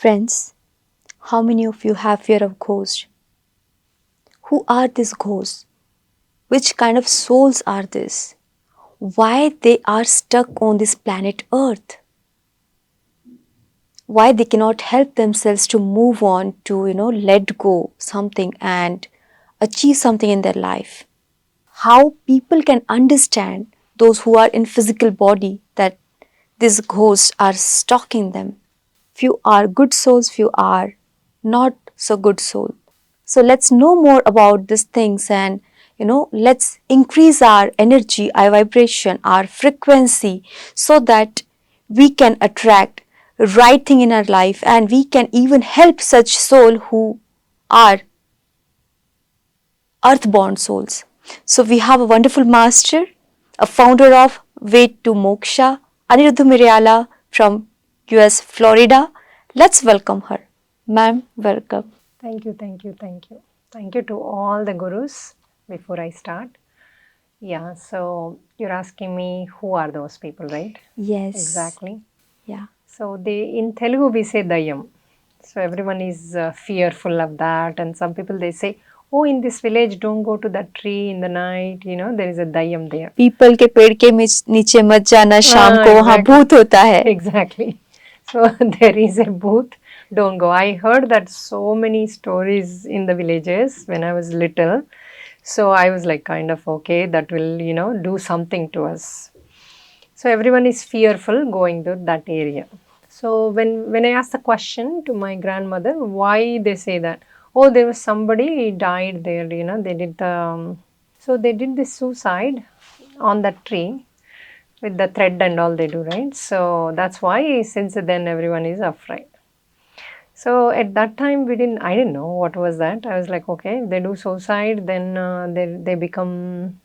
Friends, how many of you have fear of ghosts? Who are these ghosts? Which kind of souls are these? Why they are stuck on this planet Earth? Why they cannot help themselves to move on to, let go something and achieve something in their life? How people can understand those who are in physical body that these ghosts are stalking them. Few are good souls, few are not so good soul. So let's know more about these things and let's increase our energy, our vibration, our frequency so that we can attract right thing in our life and we can even help such soul who are earthbound souls. So we have a wonderful master, a founder of Way to Moksha, Aniruddha Miryala from US, Florida. Let's welcome her. Ma'am, welcome. Thank you, thank you, thank you. Thank you to all the gurus before I start. Yeah, so you're asking me who are those people, right? Yes. Exactly. Yeah. So in Telugu we say dayam. So everyone is fearful of that, and some people they say, oh, in this village don't go to that tree in the night, there is a dayam there. People के पेड़ के नीचे मत जाना शाम को वहाँ भूत होता है. Exactly. So there is a booth, don't go. I heard that so many stories in the villages when I was little. So I was like kind of okay, that will, do something to us. So everyone is fearful going to that area. So when I asked the question to my grandmother, why they say that? Oh, there was somebody died there, they did so they did this suicide on that tree with the thread and all they do, right? So that's why since then everyone is afraid. So at that time I didn't know what was that. I was like, okay, if they do suicide, then they become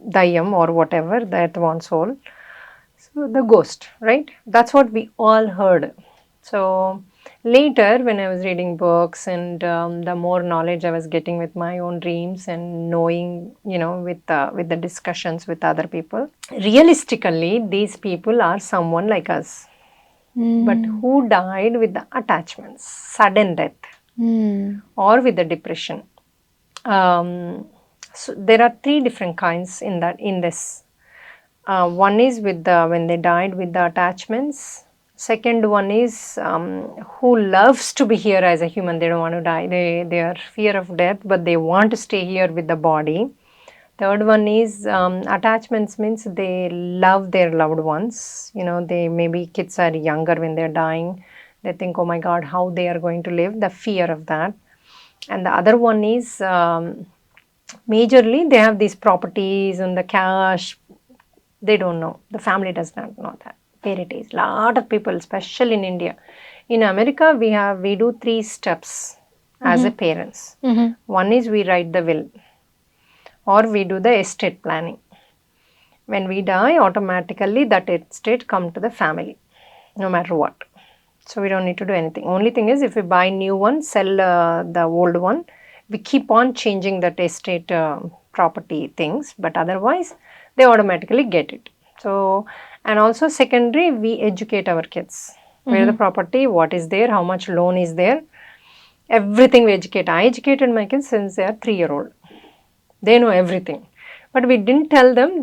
dayam or whatever, that one soul. So the ghost, right? That's what we all heard. So later when I was reading books and the more knowledge I was getting with my own dreams and knowing, with the discussions with other people, realistically these people are someone like us, but who died with the attachments, sudden death, or with the depression. So there are three different kinds in this. One is with when they died with the attachments. Second one is who loves to be here as a human. They don't want to die. They are fear of death, but they want to stay here with the body. Third one is attachments, means they love their loved ones. They maybe kids are younger when they're dying. They think, oh my God, how they are going to live. The fear of that. And the other one is majorly they have these properties and the cash. They don't know. The family does not know that where it is. Lot of people, especially in India. In America, we do 3 steps as a parents. One is we write the will, or we do the estate planning. When we die, automatically that estate come to the family, no matter what. So we don't need to do anything. Only thing is, if we buy new one, sell the old one, we keep on changing that estate property things, but otherwise they automatically get it. So, and also secondary, we educate our kids. Where the property, what is there, how much loan is there, everything we educate. I educated my kids since they are 3-year-old. They know everything. But we didn't tell them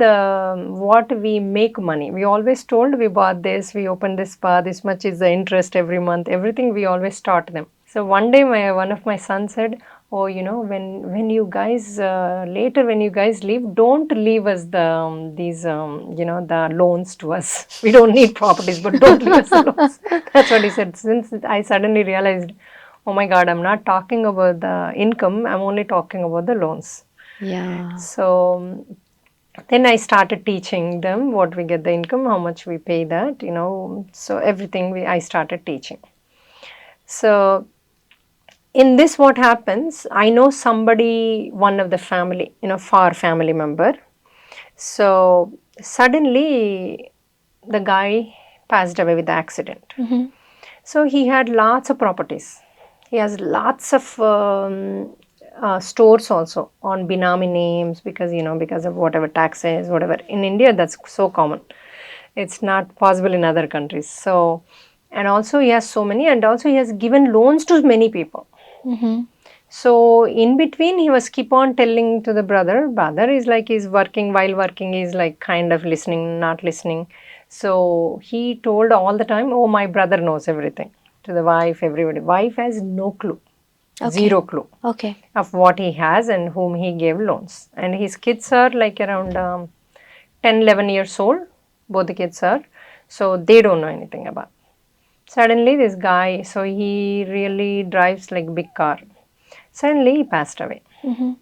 what we make money. We always told we bought this, we opened this spa, this much is the interest every month. Everything we always taught them. So one day one of my sons said, oh, when you guys later when you guys leave, don't leave us the loans to us. We don't need properties, but don't leave us the loans. That's what he said. Since I suddenly realized, oh my God, I'm not talking about the income, I'm only talking about the loans. Yeah. So then I started teaching them what we get the income, how much we pay that, so everything I started teaching. So in this, what happens, I know somebody, one of the family, far family member. So suddenly the guy passed away with the accident. So he had lots of properties. He has lots of stores also on Binami names because of whatever taxes, whatever. In India, that's so common. It's not possible in other countries. So And also he has so many, and also he has given loans to many people. Mm-hmm. So in between, he was keep on telling to the brother. Brother is like he's working, while working he's like kind of listening, not listening. So he told all the time, "Oh, my brother knows everything." To the wife, everybody. Wife has no clue, Okay. zero clue Okay. of what he has and whom he gave loans. And his kids are like around 10, 11 years old. Both the kids are. So they don't know anything about. Suddenly, this guy, so he really drives like big car. Suddenly, he passed away. Mm-hmm.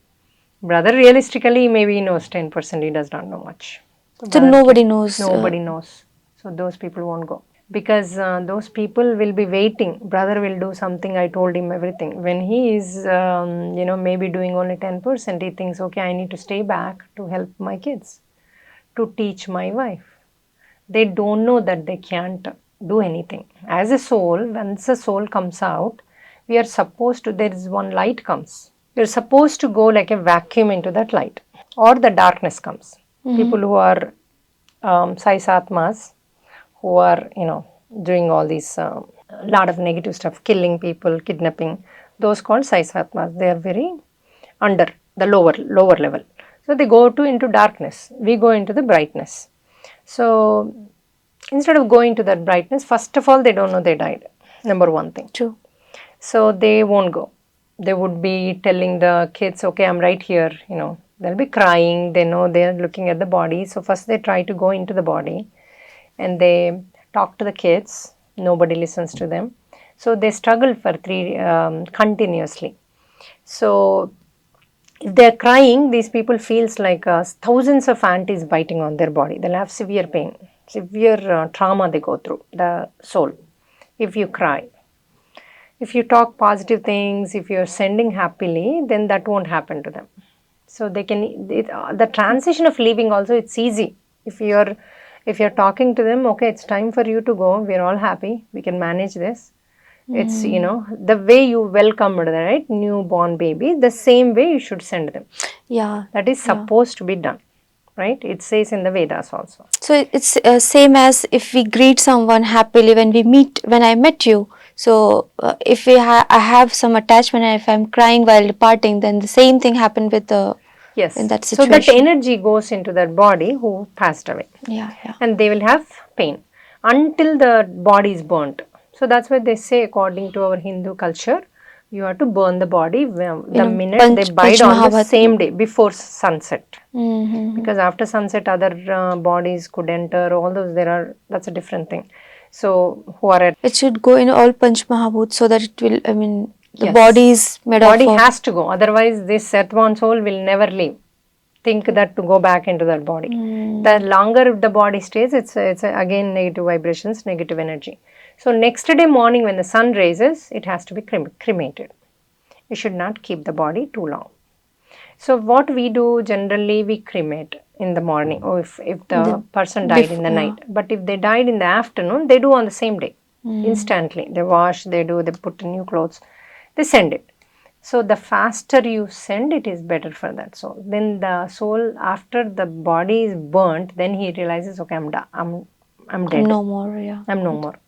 Brother, realistically, maybe he knows 10%. He does not know much. So So brother nobody came. knows. Nobody knows. So those people won't go. Because those people will be waiting. Brother will do something. I told him everything. When he is, maybe doing only 10%, he thinks, okay, I need to stay back to help my kids, to teach my wife. They don't know that they can't do anything. As a soul, once a soul comes out, we are supposed to, there is one light comes. You're supposed to go like a vacuum into that light, or the darkness comes. Mm-hmm. People who are Saisatmas, who are, doing all these lot of negative stuff, killing people, kidnapping, those called Saisatmas. They are very under the lower level. So they go to into darkness. We go into the brightness. So instead of going to that brightness, first of all, they don't know they died. Number one thing. True. So they won't go. They would be telling the kids, okay, I'm right here. They'll be crying. They know they're looking at the body. So first they try to go into the body and they talk to the kids. Nobody listens to them. So they struggle for continuously. So if they're crying, these people feels like thousands of ant is biting on their body. They'll have severe pain, severe trauma they go through, the soul, if you cry. If you talk positive things, if you're sending happily, then that won't happen to them. So they can, the transition of leaving also, it's easy. If you're talking to them, okay, it's time for you to go. We're all happy. We can manage this. It's, the way you welcome the right newborn baby, the same way you should send them. Yeah. That is supposed to be done, right? It says in the Vedas also. So it's same as if we greet someone happily when I met you. So if I have some attachment and if I'm crying while departing, then the same thing happened with the in Yes. that So that situation. energy goes into that body who passed away. Yeah, yeah. And they will have pain until the body is burnt. So that's why they say, according to our Hindu culture, you have to burn the body the minute they bite on the same day before sunset. Mm-hmm. Because after sunset, other bodies could enter. All those that's a different thing. So who are at It should go in all Panch Mahabhut so that it will. I mean, the yes, body is made body of. has to go. Otherwise, this earthbound soul will never leave. Think that to go back into that body. The longer the body stays, it's again negative vibrations, negative energy. So next day morning when the sun rises, it has to be cremated. You should not keep the body too long. So what we do generally, we cremate in the morning, or if the person died in the night. But if they died in the afternoon, they do on the same day, instantly. They wash, they put new clothes, they send it. So the faster you send, it is better for that soul. Then the soul, after the body is burnt, then he realizes, okay, I'm dead. No more, yeah. I'm no more.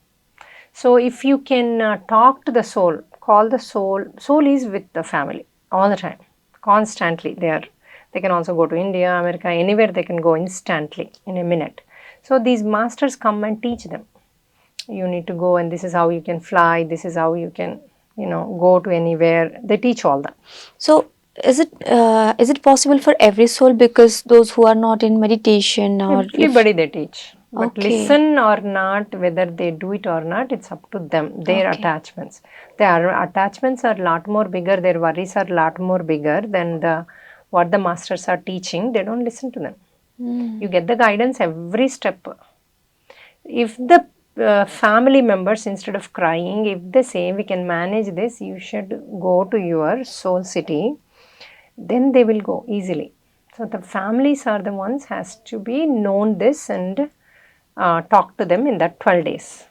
So if you can talk to the soul, call the soul. Soul is with the family all the time, constantly. They can also go to India, America, anywhere they can go instantly in a minute. So these masters come and teach them. You need to go, and this is how you can fly. This is how you can, go to anywhere. They teach all that. So is it possible for every soul, because those who are not in meditation or Everybody they teach. But Okay. listen or not, whether they do it or not, it's up to them, their attachments. Their attachments are a lot more bigger, their worries are a lot more bigger than what the masters are teaching. They don't listen to them. You get the guidance every step. If the family members, instead of crying, if they say, we can manage this, you should go to your soul city, then they will go easily. So the families are the ones has to be known this and talk to them in that 12 days.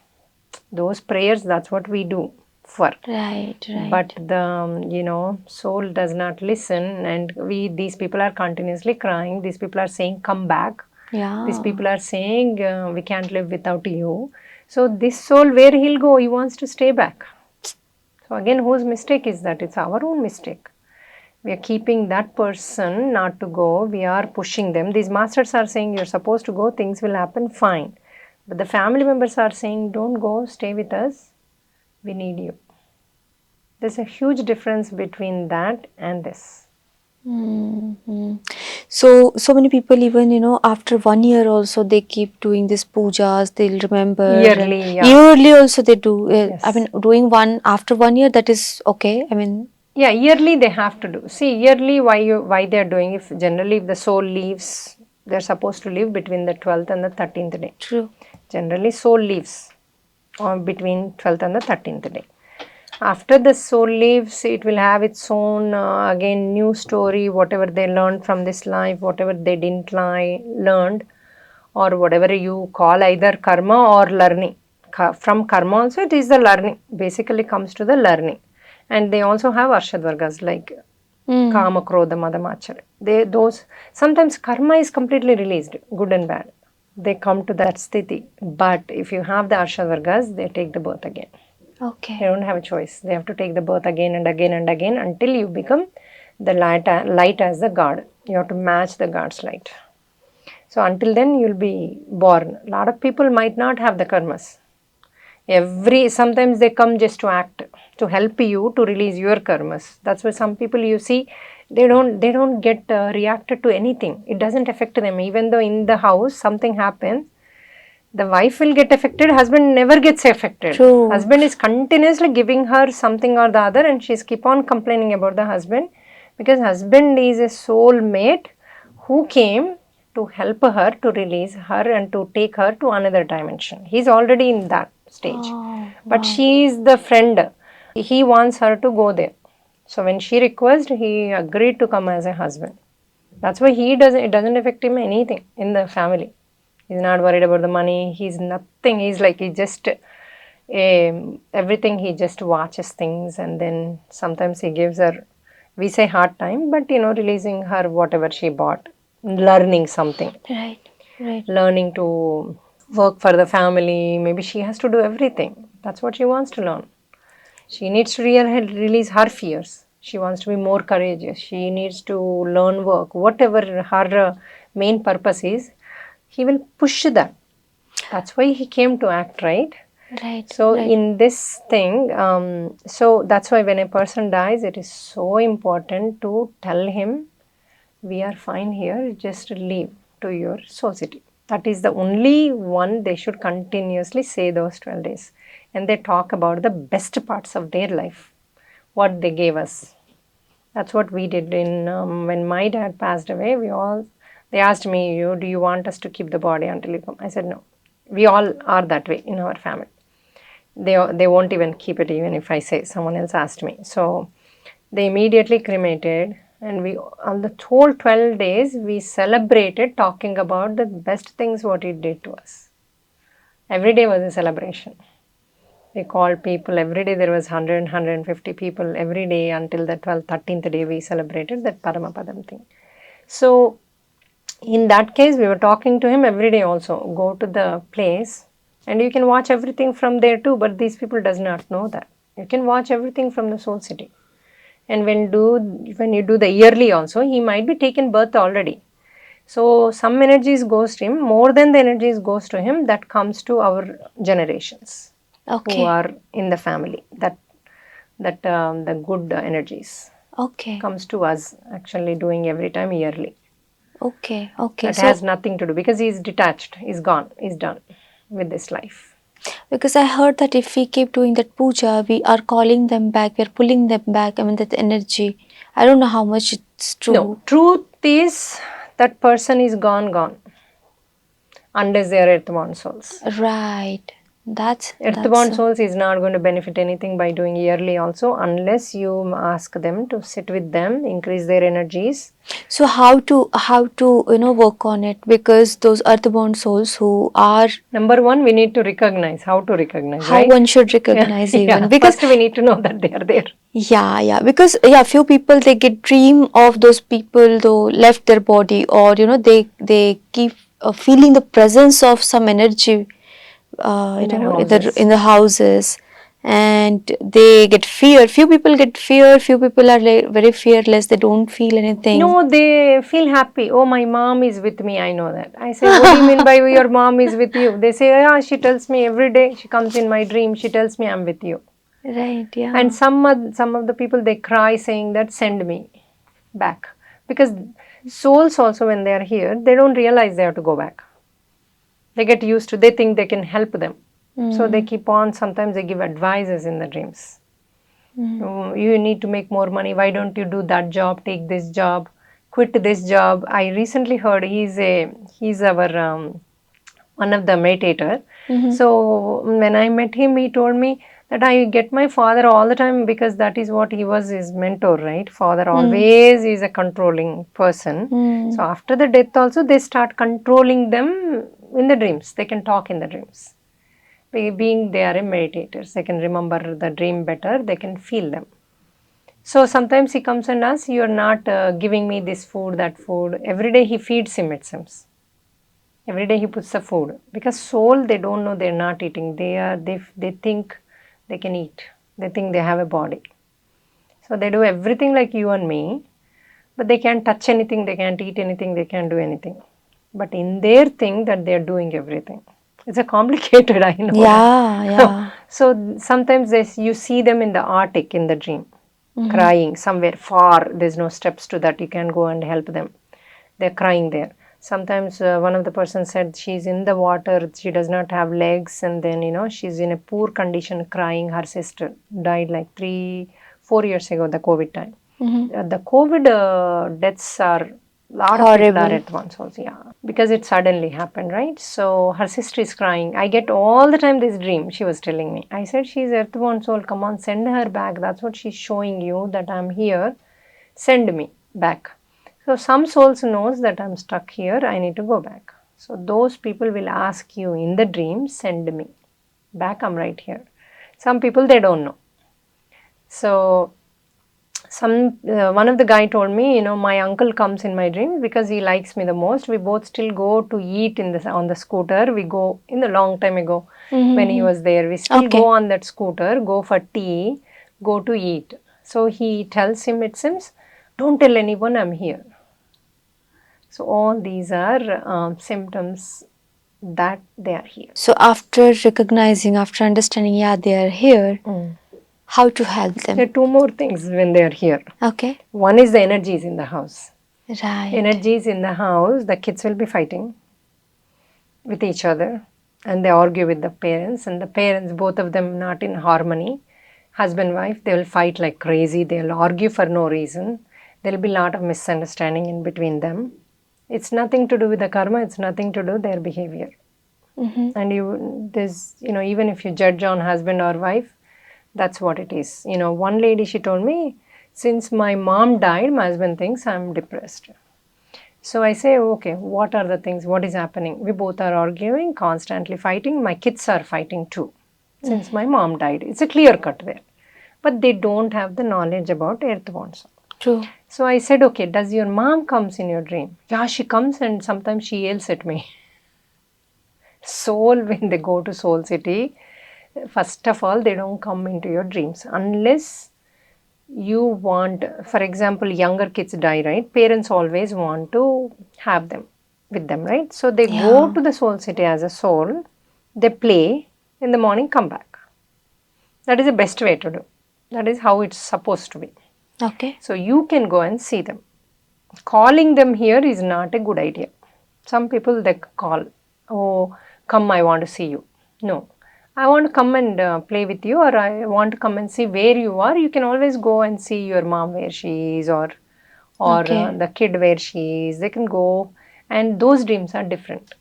Those prayers, that's what we do for. Right. But the soul does not listen, and these people are continuously crying. These people are saying, come back. Yeah. These people are saying, we can't live without you. So this soul, where he'll go, he wants to stay back. So again, whose mistake is that? It's our own mistake. We are keeping that person not to go. We are pushing them. These masters are saying you're supposed to go, things will happen, fine. But the family members are saying, don't go, stay with us. We need you. There's a huge difference between that and this. So many people, even after 1 year also, they keep doing these pujas. They'll remember. Yearly, yeah. Yearly also they do. Yes. I mean, doing one after 1 year, that is okay. I mean, yeah, yearly they have to do. See, yearly why they are doing? If generally if the soul leaves, they're supposed to leave between the 12th and the 13th day. true. Generally, soul leaves between 12th and the 13th day. After the soul leaves, it will have its own again new story, whatever they learned from this life, whatever they didn't learned, or whatever you call either karma or learning. From karma also it is the learning, basically comes to the learning. And they also have Arshadvargas like Kama, Krodha, Mada, Machara. Those sometimes karma is completely released, good and bad. They come to that sthiti. But if you have the Arshadvargas, they take the birth again. Okay. They don't have a choice. They have to take the birth again and again and again until you become the light as the God. You have to match the God's light. So until then you'll be born. A lot of people might not have the karmas. Sometimes they come just to act, to help you to release your karmas. That's why some people you see, they don't get reacted to anything. It doesn't affect them. Even though in the house something happens, the wife will get affected, husband never gets affected. True. Husband is continuously giving her something or the other and she's keep on complaining about the husband because husband is a soul mate who came to help her to release her and to take her to another dimension. He's already in that stage. But she is the friend. He wants her to go there. So when she requests, he agreed to come as a husband. That's why it doesn't affect him anything in the family. He's not worried about the money. He's nothing. Everything. He just watches things and then sometimes he gives her, we say hard time, but releasing her whatever she bought, learning something. Right. Learning to work for the family. Maybe she has to do everything. That's what she wants to learn. She needs to release her fears. She wants to be more courageous. She needs to learn work. Whatever her main purpose is, he will push that. That's why he came to act, right? Right. So in this thing, so that's why when a person dies, it is so important to tell him, we are fine here, just leave to your society. That is the only one they should continuously say those 12 days. And they talk about the best parts of their life, what they gave us. That's what we did when my dad passed away. They asked me, do you want us to keep the body until you come? I said, no. We all are that way in our family. They won't even keep it even if I say, someone else asked me. So they immediately cremated and we, on the whole 12 days, we celebrated talking about the best things what it did to us. Every day was a celebration. We called people, every day there was 100, 150 people every day until the 12th, 13th day we celebrated that Paramapadam thing. So in that case, we were talking to him every day also. Go to the place and you can watch everything from there too, but these people does not know that. You can watch everything from the soul city. And when you do the yearly also, he might be taken birth already. So some energies goes to him, more than the energies goes to him, that comes to our generations. Okay. Who are in the family. That the good energies. Okay. Comes to us actually doing every time yearly. Okay. That has nothing to do because he's detached, he's gone, he's done with this life. Because I heard that if we keep doing that puja, we are calling them back, we are pulling them back. I mean, that energy. I don't know how much it's true. No, truth is that person is gone. Unless they are earthbound souls. Right. Earthbound souls is not going to benefit anything by doing yearly also unless you ask them to sit with them, increase their energies. So how to work on it, because those earthbound souls who are, number one, we need to recognize how to recognize. How right? one should recognize even because first we need to know that they are there. Yeah. Because few people, they get dream of those people though left their body, or they keep feeling the presence of some energy In their in houses. the houses, and they get fear. Few people get fear. Few people are like very fearless. They don't feel anything. No, they feel happy. Oh, my mom is with me. I know that. I say, what do you mean by your mom is with you? They say, yeah, she tells me every day. She comes in my dream. She tells me I'm with you. Right. Yeah. And some of the people, they cry saying that send me back, because souls also, when they are here, they don't realize they have to go back. They get used to, they think they can help them, so they keep on. Sometimes they give advices in the dreams. Oh, you need to make more money, why don't you do that job, take this job, quit this job. I recently heard he's our one of the meditator. So when I met him, he told me that I get my father all the time, because that is what he was, his mentor, right? Father always is a controlling person. So after the death also, they start controlling them in the dreams. They can talk in the dreams. Being they are meditators, they can remember the dream better, they can feel them. So sometimes he comes and asks, you're not giving me this food, that food. Every day he feeds him, it seems. Every day he puts the food, because soul, they don't know they're not eating. They think they can eat. They think they have a body. So they do everything like you and me, but they can't touch anything, they can't eat anything, they can't do anything. But in their thing that they're doing everything. It's a complicated, I know that. Yeah. Yeah. So sometimes you see them in the Arctic in the dream, crying somewhere far. There's no steps to that. You can go and help them. They're crying there. Sometimes one of the persons said she's in the water, she does not have legs, and then she's in a poor condition, crying. Her sister died like 3-4 years ago, the COVID time. The COVID deaths are, lot of people are Horrible. at once also, yeah, because it suddenly happened, right? So her sister is crying. I get all the time this dream, she was telling me. I said, she's earthbound soul, come on, send her back. That's what she's showing you, that I'm here. Send me back. So some souls knows that I'm stuck here, I need to go back. So those people will ask you in the dream, send me back, I'm right here. Some people, they don't know. So one of the guy told me, my uncle comes in my dream because he likes me the most. We both still go to eat on the scooter. We go in the long time ago when he was there. We still go on that scooter, go for tea, go to eat. So he tells him, it seems, don't tell anyone I'm here. So all these are symptoms that they are here. So after recognizing, after understanding, yeah, they are here, how to help them? There are two more things when they are here. Okay. One is the energies in the house. Right. Energies in the house, the kids will be fighting with each other, and they argue with the parents, and the parents, both of them not in harmony. Husband, wife, they will fight like crazy. They will argue for no reason. There will be a lot of misunderstanding in between them. It's nothing to do with the karma. It's nothing to do with their behavior. And even if you judge on husband or wife, that's what it is. One lady, she told me, since my mom died, my husband thinks I'm depressed. So I say, okay, what are the things? What is happening? We both are arguing, constantly fighting. My kids are fighting too, since my mom died. It's a clear cut there. But they don't have the knowledge about earthbound soul. True. So I said, okay, does your mom comes in your dream? Yeah, she comes, and sometimes she yells at me. Soul, when they go to Soul City, first of all, they don't come into your dreams unless you want. For example, younger kids die, right? Parents always want to have them with them, right? So they go to the Soul City as a soul, they play, in the morning come back. That is the best way to do. That is how it's supposed to be. Okay. So you can go and see them. Calling them here is not a good idea. Some people, they call, oh, come, I want to see you. No, I want to come and play with you, or I want to come and see where you are. You can always go and see your mom where she is, or the kid where she is. They can go, and those dreams are different.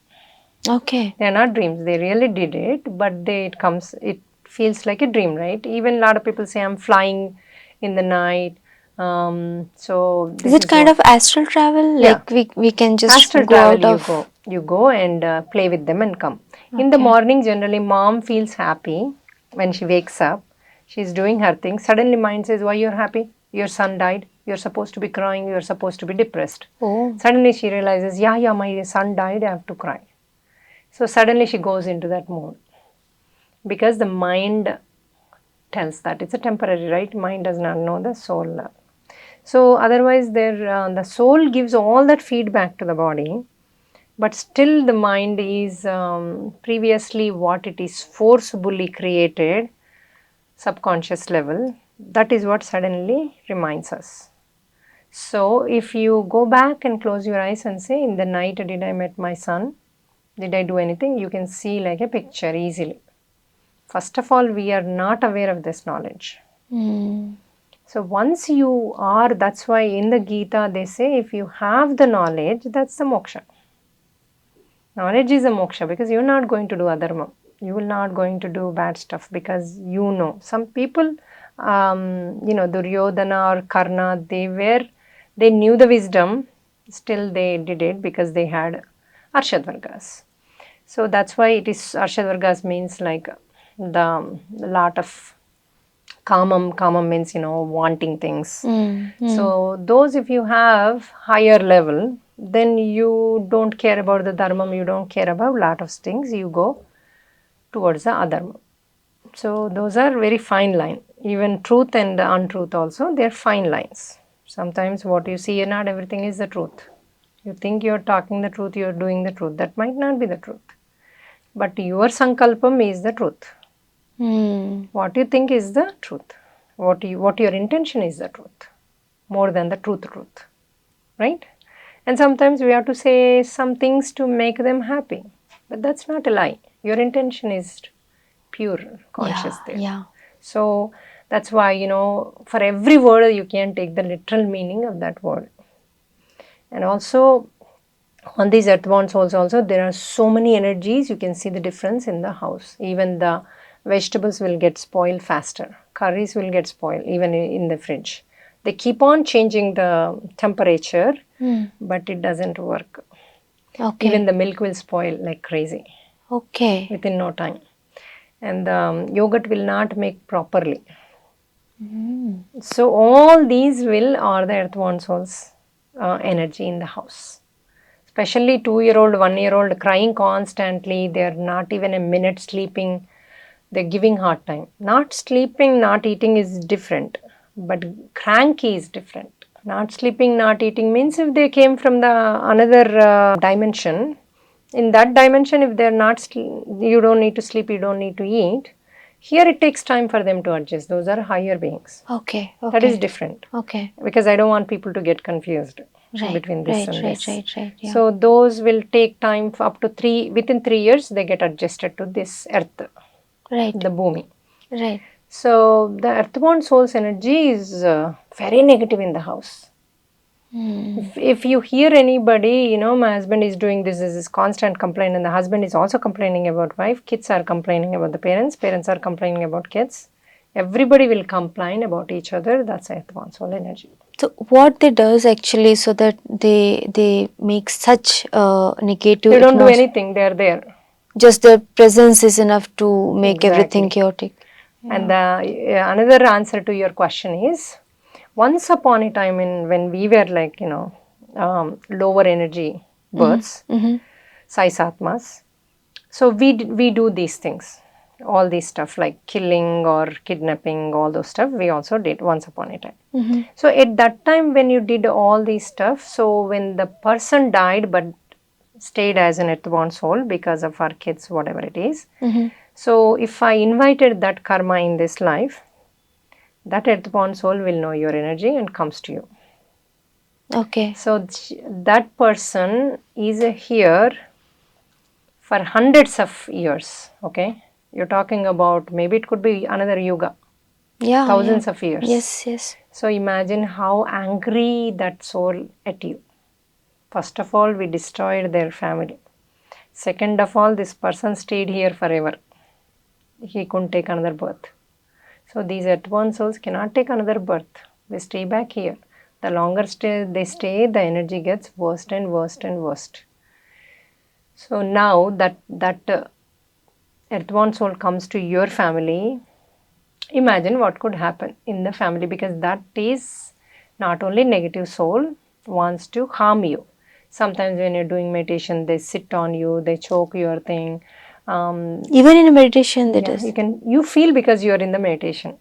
Okay. They are not dreams. They really did it, but it feels like a dream, right? Even a lot of people say I'm flying in the night. So Is it kind of astral travel? Yeah. Like we can just astral go travel, out of. you go and play with them and come. In the morning, generally, mom feels happy when she wakes up. She's doing her thing. Suddenly, mind says, why you're happy? Your son died. You're supposed to be crying. You're supposed to be depressed. Oh. Suddenly, she realizes, yeah, my son died. I have to cry. So suddenly, she goes into that mood. because the mind tells that it's a temporary, right? Mind does not know the soul. So otherwise, the soul gives all that feedback to the body, but still the mind is previously what it is forcibly created, subconscious level. That is what suddenly reminds us. So if you go back and close your eyes and say, in the night did I met my son? Did I do anything? You can see like a picture easily. First of all, we are not aware of this knowledge. So once you are, that's why in the Gita they say, if you have the knowledge, that's the moksha. Knowledge is a moksha because you're not going to do adharma. You will not going to do bad stuff because you know. Some people, Duryodhana or Karna, they knew the wisdom, still they did it because they had Arshadvargas. So that's why it is Arshadvargas means like the lot of kamam means wanting things. So those, if you have higher level, then you don't care about the dharma, you don't care about lot of things, you go towards the adharma. So those are very fine line. Even truth and untruth also, they're fine lines. Sometimes what you see, not everything is the truth. You think you're talking the truth, you're doing the truth. That might not be the truth. But your sankalpam is the truth. What you think is the truth. What your intention is the truth. More than the truth. Right? And sometimes we have to say some things to make them happy. But that's not a lie. Your intention is pure, conscious there. Yeah. So that's why, for every word you can take the literal meaning of that word. And also on these earthbound souls also, there are so many energies, you can see the difference in the house. Even the vegetables will get spoiled faster. Curries will get spoiled even in the fridge. They keep on changing the temperature, but it doesn't work. Okay. Even the milk will spoil like crazy. Okay. Within no time. And the yogurt will not make properly. So all these are the earthbound souls energy in the house. Especially 2-year-old, 1-year-old crying constantly. They're not even a minute sleeping. They're giving hard time. Not sleeping, not eating is different. But cranky is different. Not sleeping, not eating means if they came from the another dimension, in that dimension, if they're not, you don't need to sleep, you don't need to eat. Here it takes time for them to adjust. Those are higher beings. Okay. That is different. Okay. Because I don't want people to get confused between this and this. Right. Yeah. So those will take time for up to within 3 years, they get adjusted to this earth, Right. the bhumi. Right. So the earthbound soul's energy is very negative in the house. If you hear anybody, my husband is doing this constant complaint, and the husband is also complaining about wife, kids are complaining about the parents are complaining about kids. Everybody will complain about each other. That's earthbound soul energy. So what they does actually, so that they make such negative. They don't do anything. They are there. Just their presence is enough to make everything chaotic. And another answer to your question is, once upon a time when we were like, lower energy births, Sai Satmas, so we do these things, all these stuff like killing or kidnapping, all those stuff we also did once upon a time. So at that time when you did all these stuff, so when the person died but stayed as an earthbound soul because of our kids, whatever it is, so if I invited that karma in this life, that earthbound soul will know your energy and comes to you. Okay. So that person is here for hundreds of years. Okay, you're talking about maybe it could be another yuga. Yeah. Thousands of years. Yes. So imagine how angry that soul at you. First of all, we destroyed their family. Second of all, this person stayed here forever. He couldn't take another birth. So these earthbound souls cannot take another birth. They stay back here. The longer they stay, the energy gets worse and worse and worse. So now that earthbound soul comes to your family, imagine what could happen in the family, because that is not only negative soul wants to harm you. Sometimes when you're doing meditation, they sit on you, they choke your thing, Even in a meditation, that Yeah, is. you feel because you are in the meditation.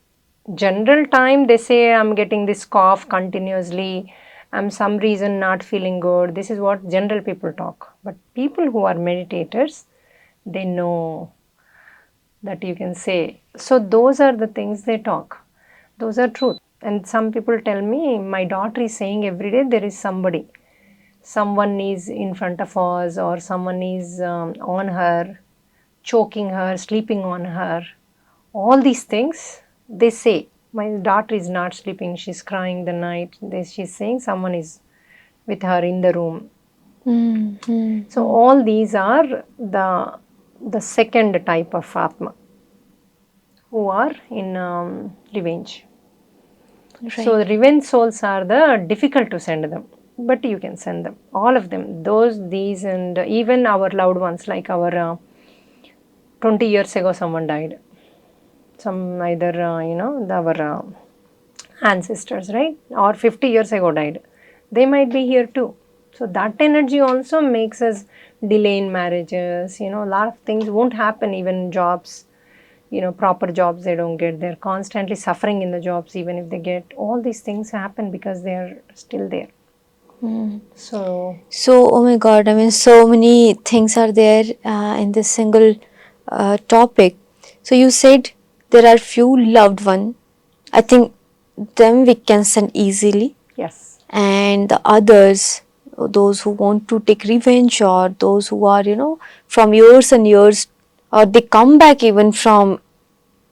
General time they say I'm getting this cough continuously, I'm some reason not feeling good. This is what general people talk. But people who are meditators, they know that you can say. So those are the things they talk. Those are truth. And some people tell me, my daughter is saying every day there is somebody. Someone is in front of us, or someone is on her, choking her, sleeping on her. All these things they say. My daughter is not sleeping, she's crying the night. She's saying someone is with her in the room. So all these are the second type of Atma who are in revenge. So Right. the revenge souls are the difficult to send them, but you can send them, all of them. These, and even our loved ones, like our 20 years ago, someone died. Some either our ancestors, right, or 50 years ago died. They might be here too. So that energy also makes us delay in marriages. A lot of things won't happen. Even jobs, proper jobs they don't get. They're constantly suffering in the jobs. Even if they get, all these things happen because they're still there. So So, oh my God, I mean, so many things are there in this single topic. So, you said there are few loved one. I think them we can send easily, yes, and the others, those who want to take revenge, or those who are, from years and years, or they come back even from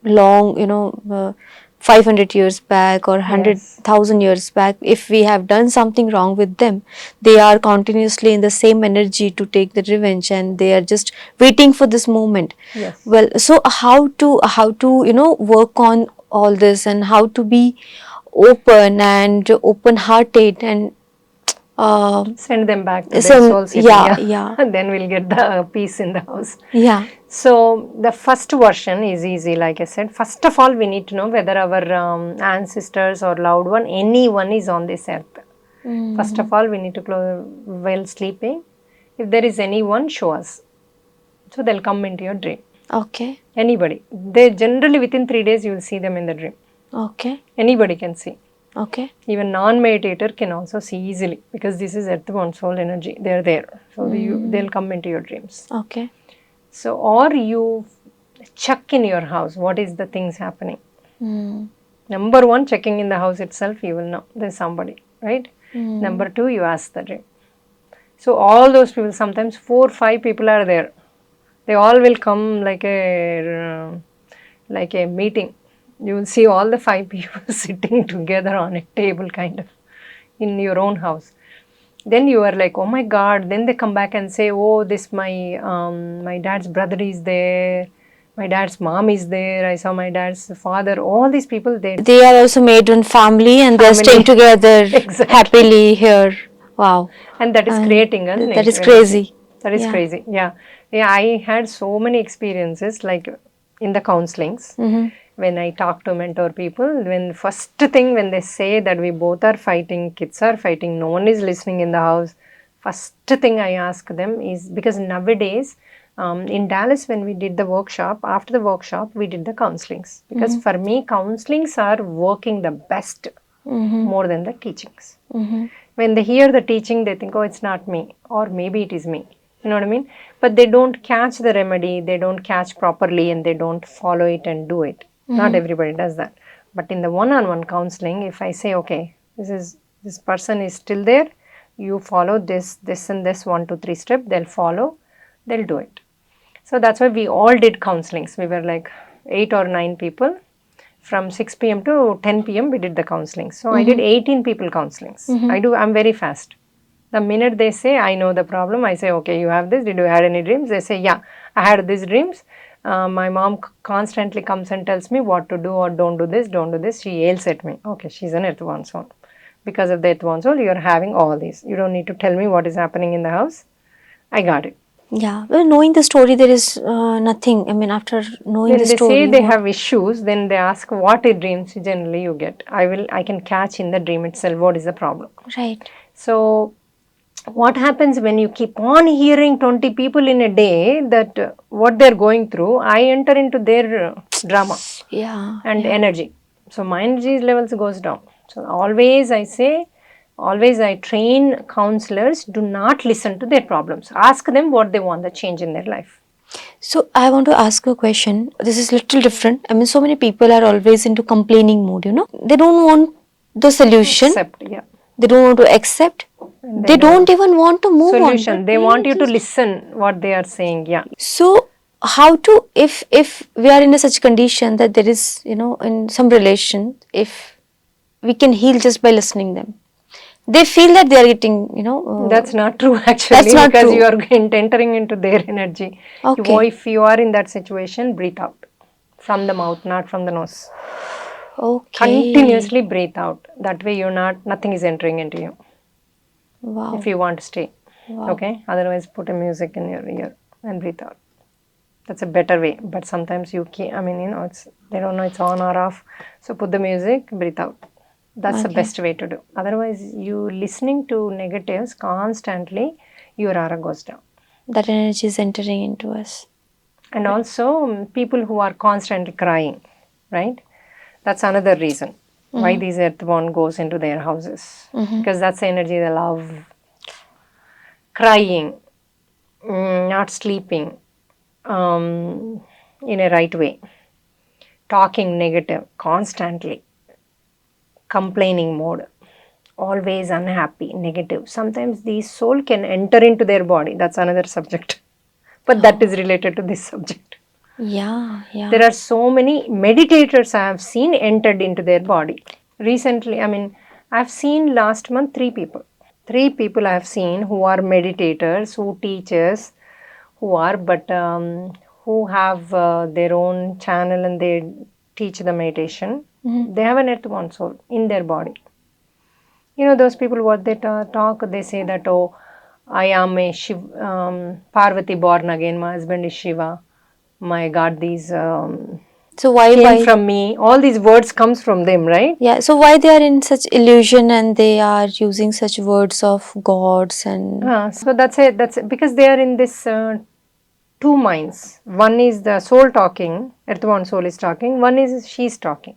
long, 500 years back or yes, 100,000 years back. If we have done something wrong with them, they are continuously in the same energy to take the revenge, and they are just waiting for this moment. yes. Well, so how to work on all this, and how to be open and open hearted, and Send them back to their so soul city. yeah, Yeah, yeah, and then we'll get the peace in the house. yeah. So the first version is easy, like I said. First of all, we need to know whether our ancestors or loved one, anyone is on this earth. First of all, we need to close while sleeping. If there is anyone, show us. So they'll come into your dream. Okay, Anybody. They generally within 3 days you will see them in the dream. okay, Anybody can see. okay. Even non-meditator can also see easily because this is earthbound soul energy. They're there. So they'll come into your dreams. Okay. So, or you check in your house, what is the things happening. Number one, checking in the house itself, you will know there's somebody, right? Number two, you ask the dream. So all those people, sometimes 4-5 people are there. They all will come like a meeting. You will see all the 5 people sitting together on a table, kind of, in your own house. Then you are like, oh my God. Then they come back and say, oh, this my dad's brother is there. My dad's mom is there. I saw my dad's father. All these people, They are also made one family, and they are staying family. together Exactly. happily here. Wow. And that is creating a That is energy. crazy. That is Yeah. crazy. Yeah. Yeah. I had so many experiences, like in the counselings. When I talk to mentor people, when first thing when they say that we both are fighting, kids are fighting, no one is listening in the house, first thing I ask them is, because nowadays in Dallas when we did the workshop, after the workshop we did the counselings, because for me counselings are working the best more than the teachings. When they hear the teaching, they think, oh, it's not me, or maybe it is me. You know what I mean? But they don't catch the remedy, they don't catch properly, and they don't follow it and do it. Not everybody does that. But in the one-on-one counseling, if I say, okay, this person is still there, you follow this, and this 1, 2, 3 step, they'll follow, they'll do it. So that's why we all did counselings. We were like 8 or 9 people. From 6 p.m. to 10 p.m. we did the counseling. So I did 18 people counselings. I'm very fast. The minute they say, I know the problem, I say, okay, you have this. Did you have any dreams? They say, yeah, I had these dreams. My mom constantly comes and tells me what to do, or don't do this, don't do this. She yells at me. Okay, she's an earthbound soul. Because of the earthbound soul, you're having all these. You don't need to tell me what is happening in the house. I got it. Yeah. Well, knowing the story, there is nothing. I mean, after knowing the When they say story, they what? have issues, then they ask what dreams generally you get. I can catch in the dream itself what is the problem. Right. So what happens when you keep on hearing 20 people in a day that what they're going through, I enter into their drama Yeah. and Yeah. energy. So my energy levels goes down. So always I say, always I train counselors, do not listen to their problems. Ask them what they want the change in their life. So I want to ask a question. This is little different. I mean, so many people are always into complaining mood, you know. They don't want the solution. Accept, yeah. They don't want to accept. And They don't even want to move solution. on. They want you to listen what they are saying, yeah. So how to, if we are in a such condition that there is, you know, in some relation, if we can heal just by listening them, they feel that they are getting, you know. That's not true actually. That's not because true. you are entering into their energy. Okay. If you are in that situation, breathe out from the mouth, not from the nose. Okay. Continuously breathe out. That way nothing is entering into you. Wow. If you want to stay. Wow. Okay. Otherwise, put a music in your ear and breathe out. That's a better way. But sometimes you can't. I mean, you know, they don't know it's on or off. So put the music, breathe out. That's the best way to do. Otherwise, you listening to negatives constantly, your aura goes down. That energy is entering into us. And also, people who are constantly crying, right? That's another reason why these earthbound goes into their houses. Because that's the energy they love. Crying, not sleeping in a right way. Talking negative constantly. Complaining mode. Always unhappy, negative. Sometimes the soul can enter into their body. That's another subject. But that is related to this subject. Yeah, yeah. There are so many meditators I have seen entered into their body. Recently, I mean, I've seen last month 3 people. 3 people I have seen who are meditators, who teachers, who have their own channel and they teach the meditation. They have an earthbound soul in their body. You know, those people, what they talk, they say that, oh, I am a Parvati born again, my husband is Shiva, my God, these So why came from me. All these words comes from them, right? Yeah, so why they are in such illusion and they are using such words of gods and So that's it. That's it. Because they are in this 2 minds. One is the soul talking, earthbound soul is talking. One is she's talking.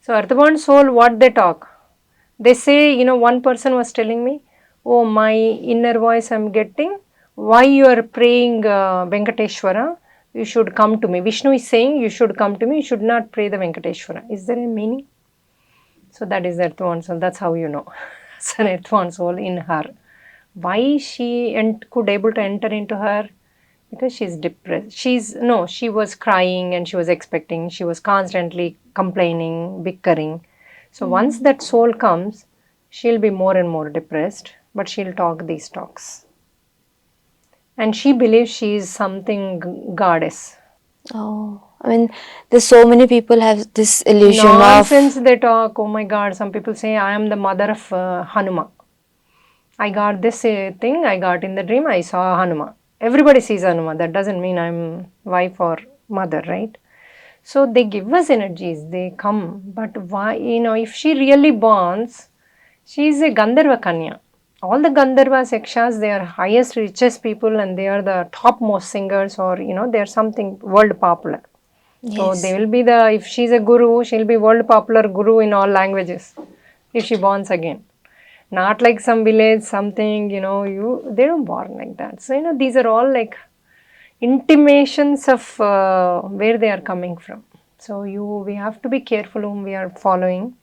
So earthbound soul, what they talk? They say, you know, one person was telling me, oh, my inner voice I'm getting, why you are praying Venkateshwara, you should come to me. Vishnu is saying, you should come to me, you should not pray the Venkateshwara. Is there a meaning? So that is the earthbound soul. That's how you know. It's an earthbound soul in her. Why she could able to enter into her? Because she's depressed. She was crying and she was expecting. She was constantly complaining, bickering. So once that soul comes, she'll be more and more depressed, but she'll talk these talks. And she believes she is something goddess. oh, I mean, there's so many people have this illusion Nonsense they talk. Oh my God, some people say, I am the mother of Hanuma. I got this thing, I got in the dream, I saw Hanuma. Everybody sees Hanuma. That doesn't mean I'm wife or mother, right? So they give us energies, they come. But why, you know, if she really bonds, she is a Gandharva Kanya. All the Gandharvas, Yakshas, they are highest, richest people and they are the topmost singers or, you know, they are something world popular. So they will be if she's a guru, she'll be world popular guru in all languages if she bonds again. Not like some village, something, you know, they don't born like that. So, you know, these are all like intimations of where they are coming from. So we have to be careful whom we are following.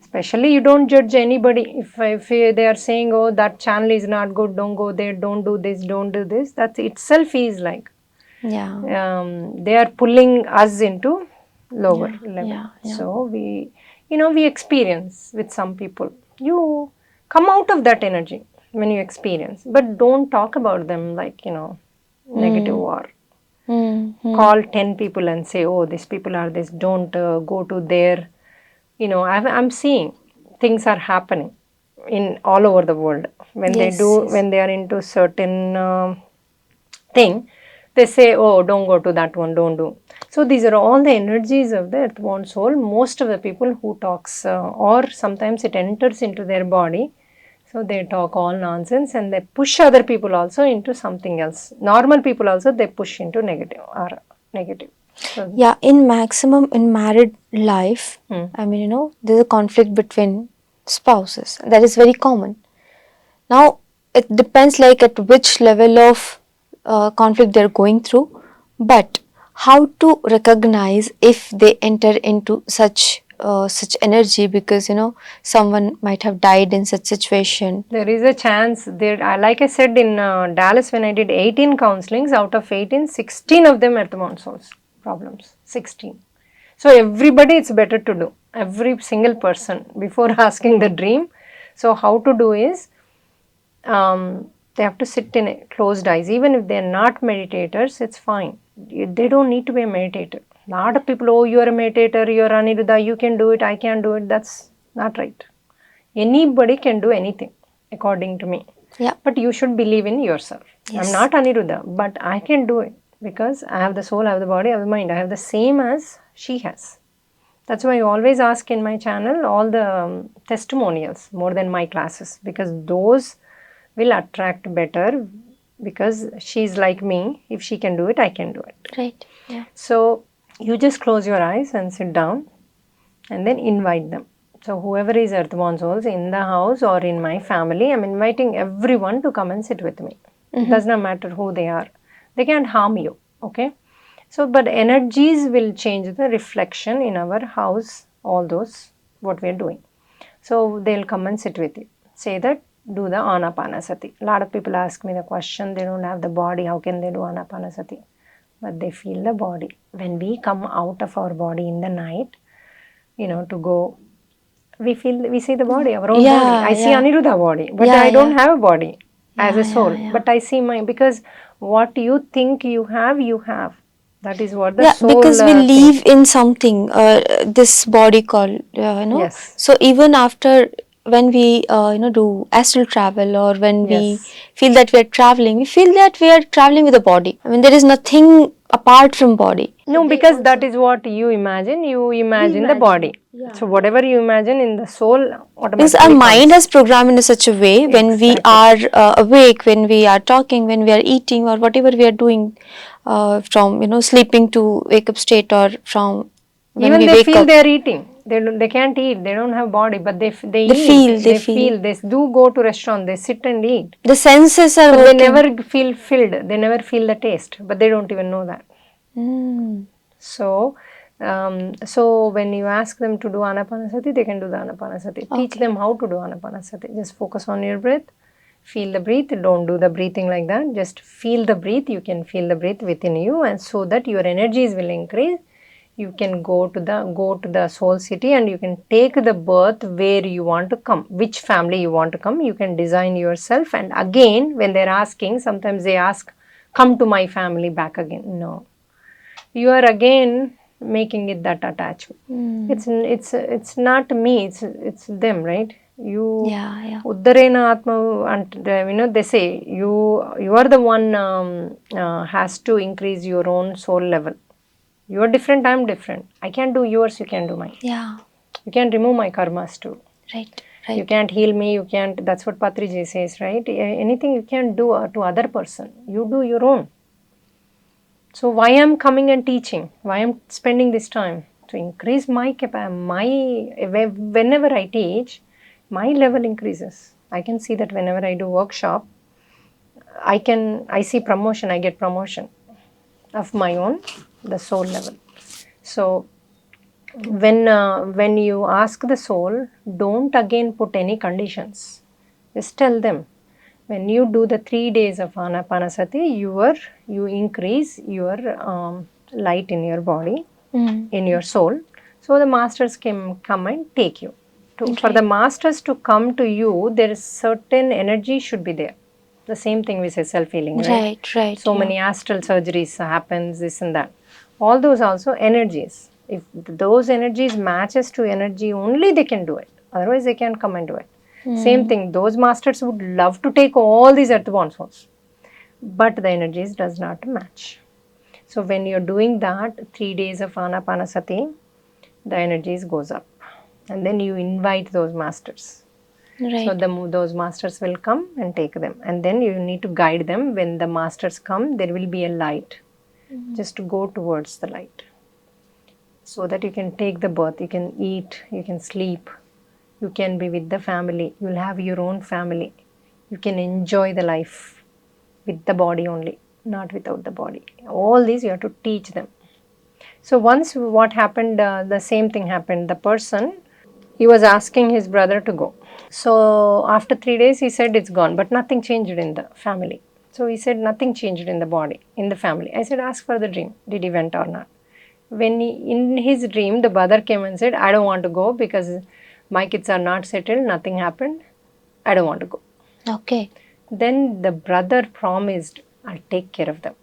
Especially you don't judge anybody. If they are saying, oh, that channel is not good, don't go there, don't do this, don't do this. That itself is like, they are pulling us into lower level. So we experience with some people. You come out of that energy when you experience, but don't talk about them like, you know, negative or call 10 people and say, oh, these people are this, don't go to their, you know, I'm seeing things are happening in all over the world. When when they are into certain thing, they say, oh, don't go to that one, don't do. So these are all the energies of the earthbound soul. Most of the people who talks or sometimes it enters into their body. So they talk all nonsense and they push other people also into something else. Normal people also they push into negative or negative. So, Yeah, in maximum in married life, hmm. I mean, there's a conflict between spouses. That is very common. Now, it depends like at which level of conflict they're going through, but how to recognize if they enter into such energy, because someone might have died in such situation. There is a chance there. Like I said in Dallas, when I did 18 counselings, out of 18, 16 of them earthbound souls problems. 16. So everybody, it's better to do. Every single person before asking the dream. So how to do is, they have to sit in closed eyes. Even if they're not meditators, it's fine. They don't need to be a meditator. A lot of people, oh, you're a meditator, you're Aniruddha, you can do it, I can't do it. That's not right. Anybody can do anything, according to me. Yeah. But you should believe in yourself. Yes. I'm not Aniruddha, but I can do it because I have the soul, I have the body, I have the mind. I have the same as she has. That's why I always ask in my channel all the testimonials more than my classes, because those will attract better, because she's like me. If she can do it, I can do it. Right. Yeah. So you just close your eyes and sit down and then invite them. So whoever is earthbound souls in the house or in my family, I'm inviting everyone to come and sit with me. It does not matter who they are. They can't harm you. Okay. So, but energies will change the reflection in our house, all those, what we are doing. So, they'll come and sit with you. Say that, do the Ana-Pana-Sati. A lot of people ask me the question, they don't have the body, how can they do Ana-Pana-Sati? But they feel the body. When we come out of our body in the night, to go, we see the body, our own Yeah, body. I see yeah. Aniruddha body, but Yeah, I don't yeah. have a body as a Yeah, soul. yeah. But I see because what you think you have, you have. That is what the Yeah, soul because we thinks. live in something, this body called, Yes. So even after when we, do astral travel, or when we Yes. feel that we are traveling, we feel that we are traveling with a body. I mean, there is nothing apart from body. No, because that is what you imagine. You imagine the body. So whatever you imagine in the soul Because our automatically mind comes. has programmed in such a way when we Exactly. are awake, when we are talking, when we are eating, or whatever we are doing, from sleeping to wake up state, or from when Even we they wake feel up. they are eating. They can't eat. They don't have body, but they They eat. feel, they They feel. feel. They do go to restaurant. They sit and eat. The senses are But they working. never feel filled. They never feel the taste. But they don't even know that. Mm. So, so when you ask them to do Ana-Pana-Sati, they can do the Ana-Pana-Sati. Teach them how to do Ana-Pana-Sati. Just focus on your breath. Feel the breath. Don't do the breathing like that. Just feel the breath. You can feel the breath within you, and so that your energies will increase. You can go to the soul city, and you can take the birth where you want to come, which family you want to come. You can design yourself. And again, when they're asking, sometimes they ask, come to my family back again. No, you are again making it that attachment. It's not me, it's them, right? You Yeah, yeah. Uddarena Atma, and they say you are the one has to increase your own soul level. You are different, I'm different. I can't do yours, you can do mine. Yeah. You can remove my karmas too. Right. You Right. can't heal me, you can't, that's what Patriji says, right? Anything you can't do to other person, you do your own. So why I'm coming and teaching? Why I'm spending this time? To increase my capacity. Whenever I teach, my level increases. I can see that whenever I do workshop, I see promotion. I get promotion of my own, the soul level. So when you ask the soul, don't again put any conditions. Just tell them, when you do the 3 days of Ana-Pana-Sati, you increase your light in your body, in your soul. So the masters can come and take you. For the masters to come to you, there is certain energy should be there. The same thing we say self-healing, right? Right, right. So yeah. many astral surgeries happens, this and that. All those also energies. If those energies matches to energy, only they can do it. Otherwise, they can't come and do it. Same thing, those masters would love to take all these earthbound souls, but the energies does not match. So when you're doing that 3 days of Ana-Pana-Sati, the energies goes up, and then you invite those masters. Right. So those masters will come and take them, and then you need to guide them. When the masters come, there will be a light. Just to go towards the light, so that you can take the birth, you can eat, you can sleep, you can be with the family, you'll have your own family, you can enjoy the life with the body only, not without the body. All these you have to teach them. So once what happened, the same thing happened. The person, he was asking his brother to go. So after 3 days, he said it's gone, but nothing changed in the family. So he said nothing changed in the body, in the family. I said, ask for the dream. Did he went or not? When in his dream, the brother came and said, I don't want to go because my kids are not settled, nothing happened. I don't want to go. Okay. Then the brother promised, I'll take care of them.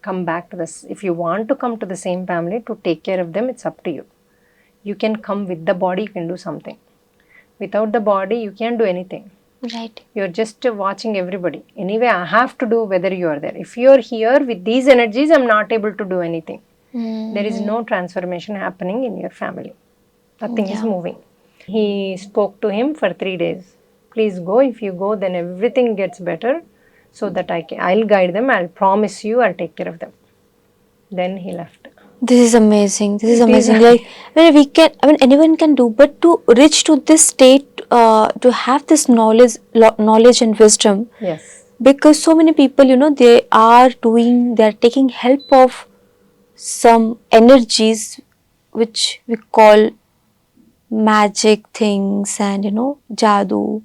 Come back to this. If you want to come to the same family to take care of them, it's up to you. You can come with the body, you can do something. Without the body, you can't do anything. Right. You're just watching everybody. Anyway, I have to do whether you are there. If you're here with these energies, I'm not able to do anything. There is no transformation happening in your family. Nothing is Yeah. moving. He spoke to him for 3 days. Please go. If you go, then everything gets better. So that I'll guide them. I'll promise you. I'll take care of them. Then he left. This is amazing. This is It is- amazing. Like, we can, anyone can do, but to reach to this state, to have this knowledge and wisdom, Yes. because so many people, they are taking help of some energies which we call magic things, and jadoo,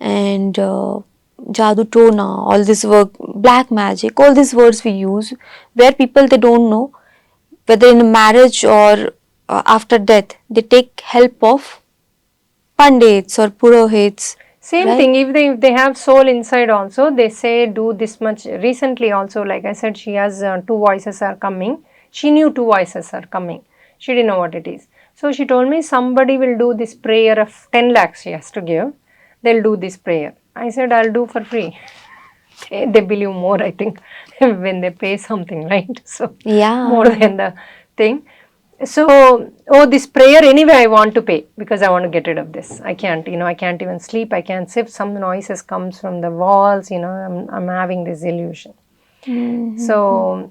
and jadoo tona, all this work, black magic, all these words we use, where people, they don't know whether in a marriage or after death, they take help of pandits or purohits. Same Right? thing. If they have soul inside also, they say do this much. Recently also, like I said, she has two voices are coming. She knew two voices are coming. She didn't know what it is. So she told me somebody will do this prayer of 10 lakhs she has to give. They'll do this prayer. I said I'll do for free. They believe more, I think, when they pay something, right? So more Yeah. than the thing. So, oh, this prayer anyway I want to pay because I want to get rid of this. I can't, I can't even sleep. I can't sleep. Some noises comes from the walls, I'm having this illusion. So,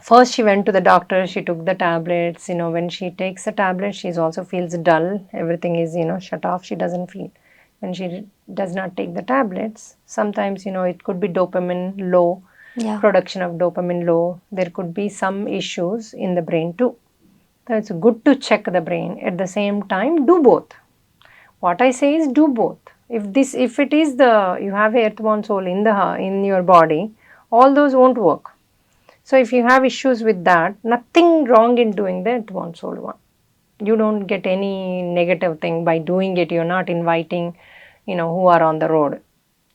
first she went to the doctor, she took the tablets. When she takes the tablet, she also feels dull. Everything is, shut off. She doesn't feel. When she does not take the tablets, sometimes, it could be dopamine low, Yeah. production of dopamine low. There could be some issues in the brain too. So it's good to check the brain. At the same time, do both. What I say is do both. If it is you have a earthbound soul in your body, all those won't work. So if you have issues with that, nothing wrong in doing the earthbound soul one. You don't get any negative thing by doing it. You're not inviting, who are on the road.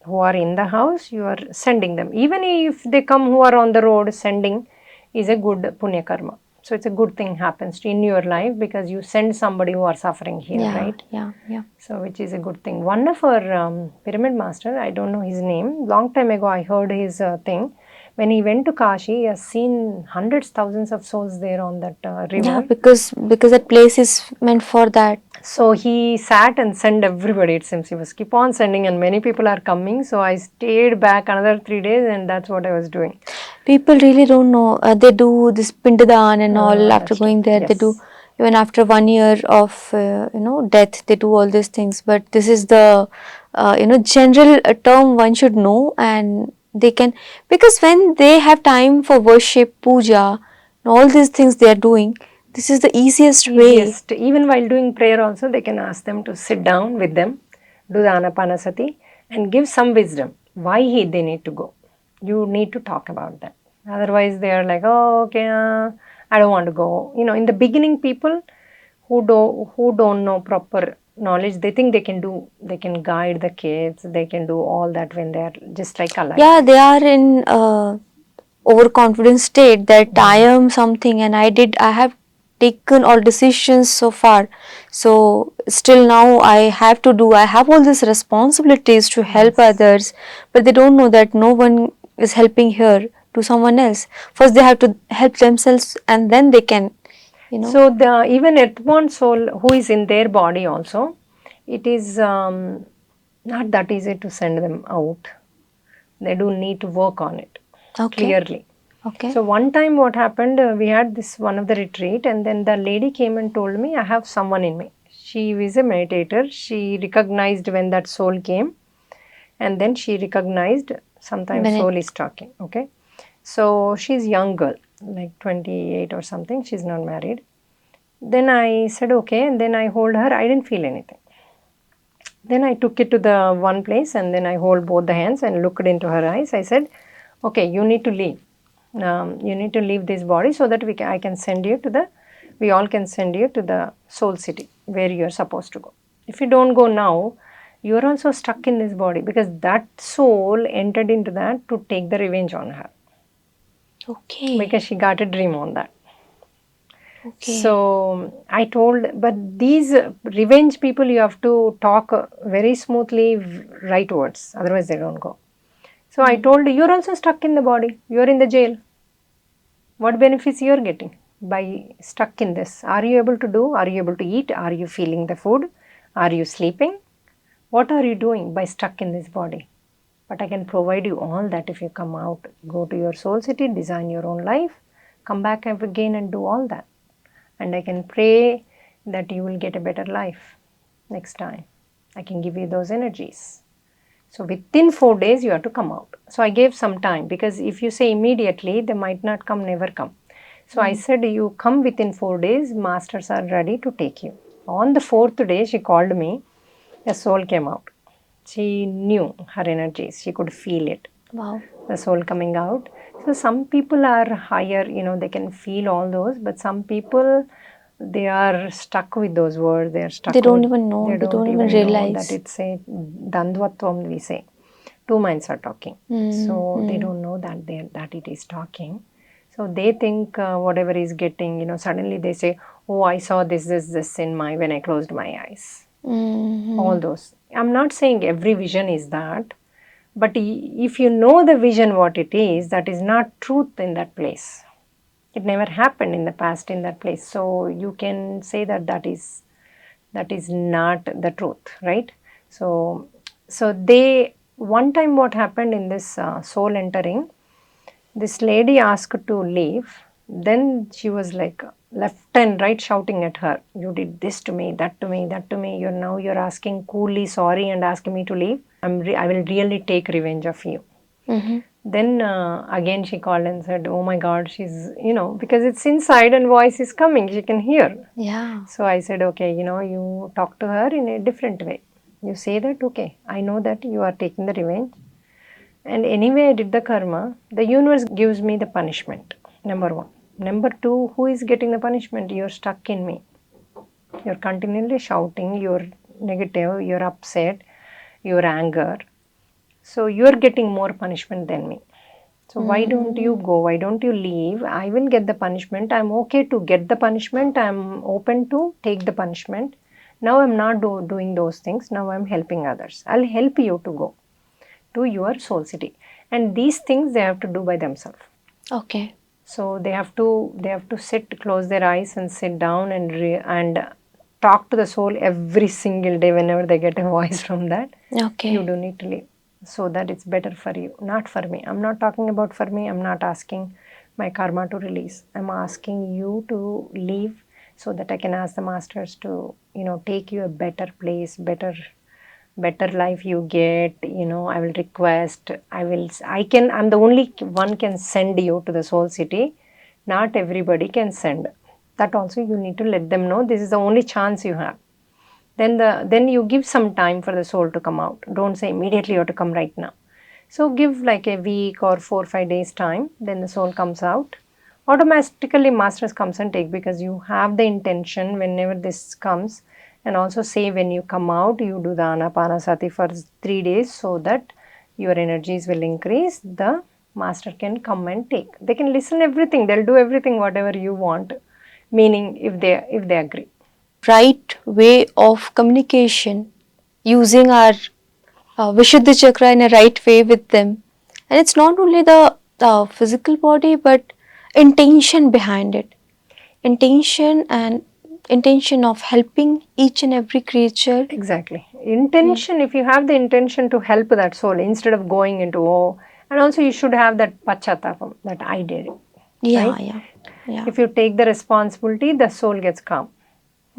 Who are in the house, you are sending them. Even if they come who are on the road, sending is a good punya karma. So it's a good thing happens in your life because you send somebody who are suffering here, Yeah. right? Yeah. Yeah. So which is a good thing. One of our pyramid master, I don't know his name. Long time ago, I heard his thing. When he went to Kashi, he has seen hundreds, thousands of souls there on that river. Yeah, because that place is meant for that. So he sat and sent everybody. It seems he was keep on sending, and many people are coming. So I stayed back another 3 days, and that's what I was doing. People really don't know. They do this pindadan and all after That's true. going there. They do Yes. even after 1 year of death. They do all these things. But this is the general term one should know, and they can, because when they have time for worship, puja, and all these things they are doing, this is the easiest way. Easiest. Even while doing prayer, also they can ask them to sit down with them, do the Ana-Pana-Sati, and give some wisdom. Why they need to go? You need to talk about that. Otherwise, they are like, oh, okay, I don't want to go. In the beginning, people who don't know proper knowledge, they think they can guide the kids, they can do all that when they are just like alive. Yeah, they are in overconfident state that I am something and I have taken all decisions so far. So still now I have all these responsibilities to help others, but they don't know that no one is helping here to someone else. First they have to help themselves and then they can, So the even earthbound soul who is in their body also, it is not that easy to send them out. They do need to work on it Okay. clearly. Okay. So one time what happened, we had this one of the retreat, and then the lady came and told me, I have someone in me. She is a meditator. She recognized when that soul came, and then she recognized sometimes When it, soul is talking. Okay. So she's young girl, like 28 or something. She's not married. Then I said, okay. And then I hold her. I didn't feel anything. Then I took it to the one place, and then I hold both the hands and looked into her eyes. I said, okay, you need to leave. You need to leave this body so that I can send you to we all can send you to the soul city where you're supposed to go. If you don't go now, you're also stuck in this body because that soul entered into that to take the revenge on her okay. because she got a dream on that. Okay. So I told, but these revenge people, you have to talk very smoothly, right words, otherwise they don't go. So I told, you're also stuck in the body, you're in the jail. What benefits you're getting by stuck in this? Are you able to do? Are you able to eat? Are you feeling the food? Are you sleeping? What are you doing by stuck in this body? But I can provide you all that if you come out, go to your soul city, design your own life, come back again and do all that. And I can pray that you will get a better life next time. I can give you those energies. So within 4 days, you have to come out. So I gave some time because if you say immediately, they might not come, never come. So I said, you come within 4 days, masters are ready to take you. On the 4th day, she called me, the soul came out. She knew her energies, she could feel it. Wow. The soul coming out. So some people are higher, they can feel all those, but some people, they are stuck with those words. They are stuck. They don't with, even know. They They don't even even know realize. that it's a dandvatvam. We say, two minds are talking. So they don't know that it is talking. So they think whatever is getting, suddenly they say, oh, I saw this in when I closed my eyes. All those. I'm not saying every vision is that. But if you know the vision what it is, that is not truth in that place. It never happened in the past in that place. So you can say that is not the truth, right? So they one time what happened in this soul entering, this lady asked to leave. Then she was like left and right shouting at her. You did this to me, that to me, that to me. You're asking coolly sorry and asking me to leave. I will really take revenge of you. Then again she called and said, oh my God, she's, because it's inside and voice is coming. She can hear. Yeah. So I said, okay, you talk to her in a different way. You say that, okay, I know that you are taking the revenge. And anyway, I did the karma. The universe gives me the punishment. Number one. Number two, who is getting the punishment? You're stuck in me. You're continually shouting, you're negative, you're upset, you're anger. So you're getting more punishment than me. So why don't you go? Why don't you leave? I will get the punishment. I'm okay to get the punishment. I'm open to take the punishment. Now I'm not doing those things. Now I'm helping others. I'll help you to go to your soul city. And these things they have to do by themselves. Okay. So they have to sit, close their eyes, and sit down and talk to the soul every single day whenever they get a voice from that. Okay. You do need to leave so that it's better for you, not for me. I'm not talking about for me. I'm not asking my karma to release. I'm asking you to leave so that I can ask the masters to, take you a better place, better life you get. I will request, I'm the only one can send you to the soul city. Not everybody can send. That also you need to let them know this is the only chance you have. Then you give some time for the soul to come out. Don't say immediately you have to come right now. So give like a week or 4-5 days time. Then the soul comes out. Automatically masters comes and take because you have the intention whenever this comes. And also say when you come out, you do the Ana-Pana-Sati for 3 days so that your energies will increase. The master can come and take. They can listen everything. They'll do everything whatever you want. Meaning if they agree. Right way of communication, using our Vishuddha chakra in a right way with them. And it's not only the physical body, but intention behind it. Intention and intention of helping each and every creature. Exactly. Intention, if you have the intention to help that soul instead of going into, oh, and also you should have that pachatapam, that I did it, Yeah, right? yeah, yeah, If you take the responsibility, the soul gets calm.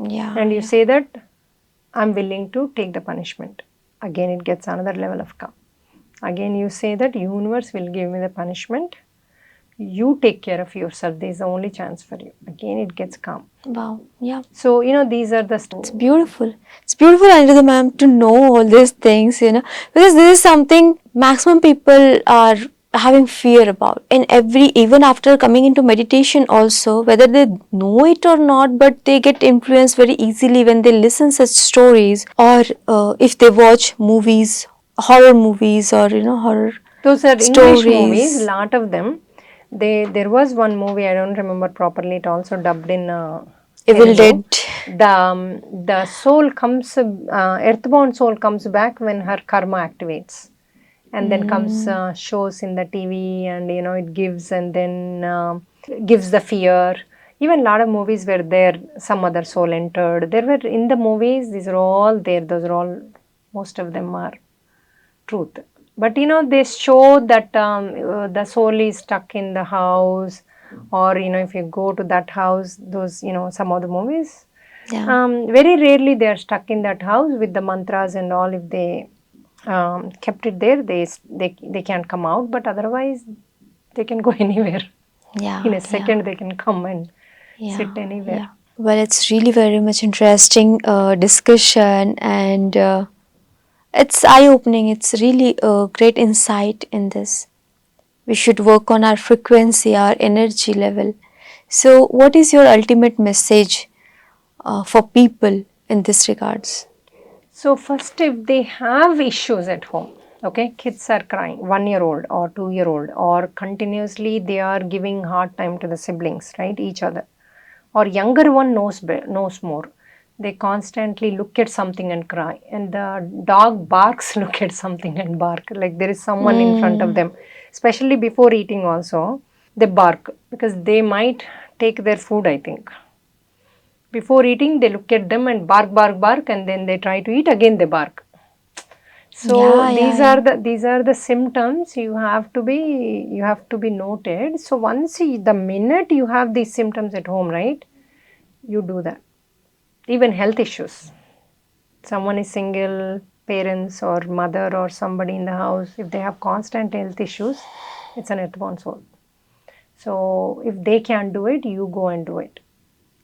yeah, And you yeah. say that, I'm willing to take the punishment. Again, it gets another level of calm. Again, you say that universe will give me the punishment. You take care of yourself. There's the only chance for you. Again, it gets calm. Wow, yeah. So, these are the... It's beautiful. It's beautiful, Aniruddha ma'am, to know all these things, because this is something maximum people are having fear about. And even after coming into meditation also, whether they know it or not, but they get influenced very easily when they listen such stories, or if they watch movies, horror movies, or horror Those are English movies, stories. lot of them. There was one movie, I don't remember properly, it also dubbed in Evil Telugu. Dead. The soul comes, earthbound soul comes back when her karma activates. And then comes shows in the TV, and it gives, and then gives the fear. Even a lot of movies were there, some other soul entered. There were in the movies, these are all there, those are all, most of them are truth. But they show that the soul is stuck in the house, or if you go to that house, those some of the movies, Yeah. very rarely they are stuck in that house with the mantras and all. If they kept it there, they can't come out, but otherwise they can go anywhere. In Yeah, a yeah, second they can come and sit yeah, anywhere. yeah. Well, it's really very much interesting discussion, and it's eye-opening. It's really a great insight in this. We should work on our frequency, our energy level. So, what is your ultimate message for people in this regards? So first, if they have issues at home, okay, kids are crying, 1-year-old or 2-year-old, or continuously they are giving hard time to the siblings, right, each other, or younger one knows more. They constantly look at something and cry, and the dog barks, look at something and bark, like there is someone in front of them, especially before eating also, they bark because they might take their food, I think. Before eating, they look at them and bark, bark, bark, and then they try to eat, again they bark. So Yeah, yeah, these yeah. are the symptoms you have to be noted. So the minute you have these symptoms at home, right, you do that. Even health issues. Someone is single, parents or mother or somebody in the house, if they have constant health issues, it's an earthbound soul. So if they can't do it, you go and do it.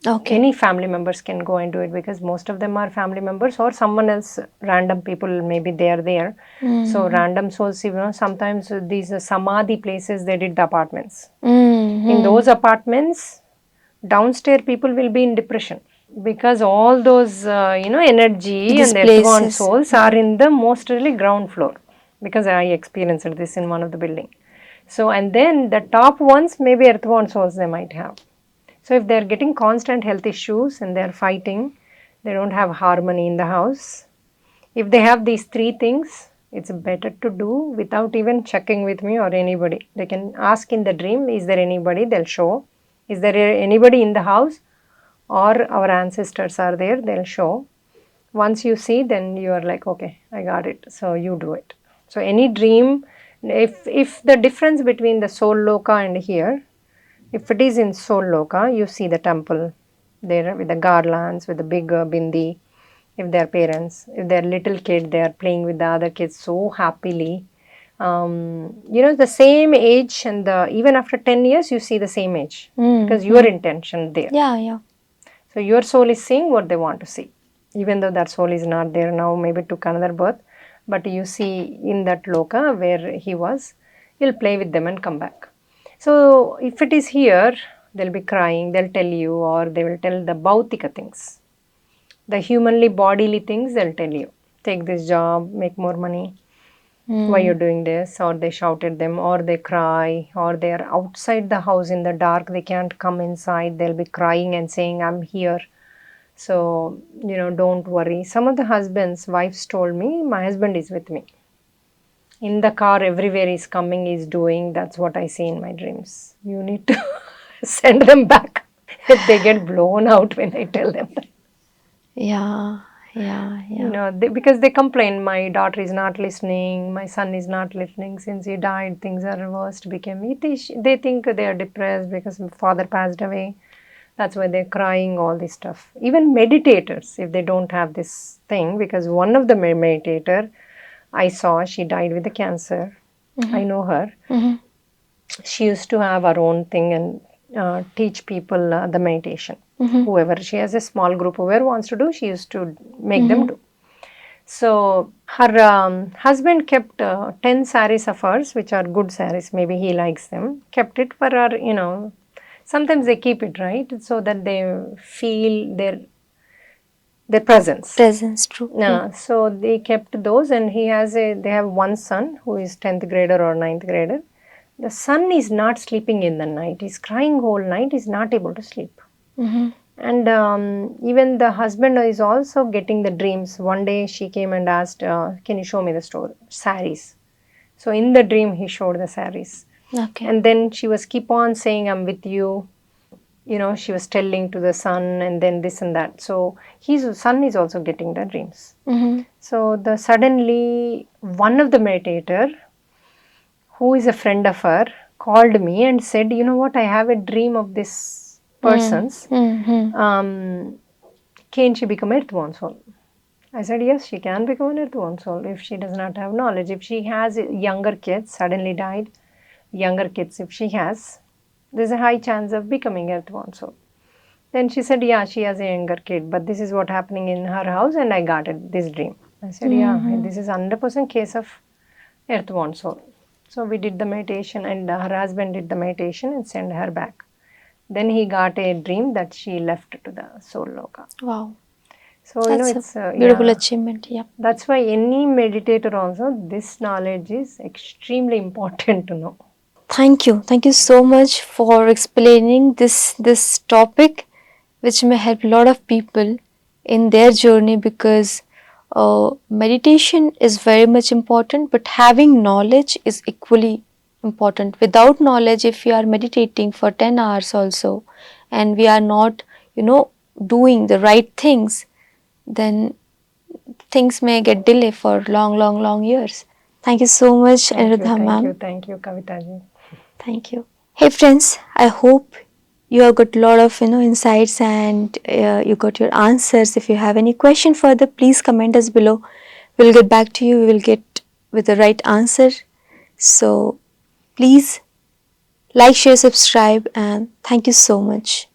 Okay. Any family members can go and do it, because most of them are family members or someone else, random people, maybe they are there. So random souls, sometimes these samadhi places, they did the apartments. In those apartments, downstairs people will be in depression, because all those energy These and the earthbound places. souls are in the mostly ground floor, because I experienced this in one of the building. So, and then the top ones, maybe earthbound souls they might have. So if they're getting constant health issues and they're fighting, they don't have harmony in the house. If they have these three things, it's better to do without even checking with me or anybody. They can ask in the dream, is there anybody? They'll show. Is there anybody in the house? Or our ancestors are there, they'll show. Once you see, then you are like, okay, I got it. So you do it. So any dream, if the difference between the soul loka and here, if it is in Soul Loka, you see the temple there with the garlands, with the big bindi. If they are parents, if they are little kid, they are playing with the other kids so happily. The same age, and even after 10 years, you see the same age, because your intention there. Yeah, yeah. So your soul is seeing what they want to see, even though that soul is not there now, maybe took another birth. But you see in that loka where he was, you'll play with them and come back. So if it is here, they'll be crying, they'll tell you, or they will tell the bhautika things. The humanly bodily things, they'll tell you. Take this job, make more money. Why you're doing this? Or they shout at them, or they cry, or they're outside the house in the dark, they can't come inside, they'll be crying and saying, I'm here. So, don't worry. Some of the husbands, wives told me, my husband is with me. In the car, everywhere he's coming, he's doing. That's what I see in my dreams. You need to send them back. They get blown out when I tell them that. Yeah, yeah, You yeah. know, because they complain, my daughter is not listening, my son is not listening. Since he died, things are reversed. Became they think they are depressed because father passed away. That's why they're crying, all this stuff. Even meditators, if they don't have this thing, because one of the meditator I saw, she died with the cancer. I know her. Mm-hmm. She used to have her own thing and teach people the meditation. Mm-hmm. Whoever, she has a small group, whoever wants to do, she used to make them Mm-hmm. do. So her husband kept 10 saris of hers, which are good saris. Maybe he likes them. Kept it for her, you know. Sometimes they keep it, right, so that they feel their presence. Presence, true. Yeah. So they kept those, and they have one son who is 10th grader or ninth grader. The son is not sleeping in the night. He's crying whole night. He's not able to sleep. Mm-hmm. And even the husband is also getting the dreams. One day she came and asked, "Can you show me the store saris?" So in the dream he showed the saris, Okay. and then she was keep on saying, "I'm with you." You know, she was telling to the son, and then this and that. So his son is also getting the dreams. Mm-hmm. So the suddenly one of the meditator, who is a friend of her, called me and said, "You know what? I have a dream of this person's. Mm-hmm. Can she become earthbound soul?" I said, "Yes, she can become an earthbound soul if she does not have knowledge. If she has younger kids, suddenly died, younger kids, if she has, there's a high chance of becoming earthbound soul." Then she said, "Yeah, she has a younger kid, but this is what happening in her house, and I got it, this dream." I said, "Yeah, Mm-hmm. this is 100% case of earthbound soul." So we did the meditation, and her husband did the meditation and sent her back. Then he got a dream that she left to the soul loka. Wow. So, you know, That's a it's, beautiful yeah. achievement. Yeah. That's why any meditator also, this knowledge is extremely important to know. Thank you. Thank you so much for explaining this topic, which may help a lot of people in their journey, because meditation is very much important, but having knowledge is equally important. Without knowledge, if we are meditating for 10 hours also and we are not, doing the right things, then things may get delayed for long, long, long years. Thank you so much, Aniruddha ma'am. Thank you, Kavita ji. Thank you. Hey friends, I hope you have got a lot of insights, and you got your answers. If you have any question further, please comment us below. We'll get back to you. We will get with the right answer. So please like, share, subscribe, and thank you so much.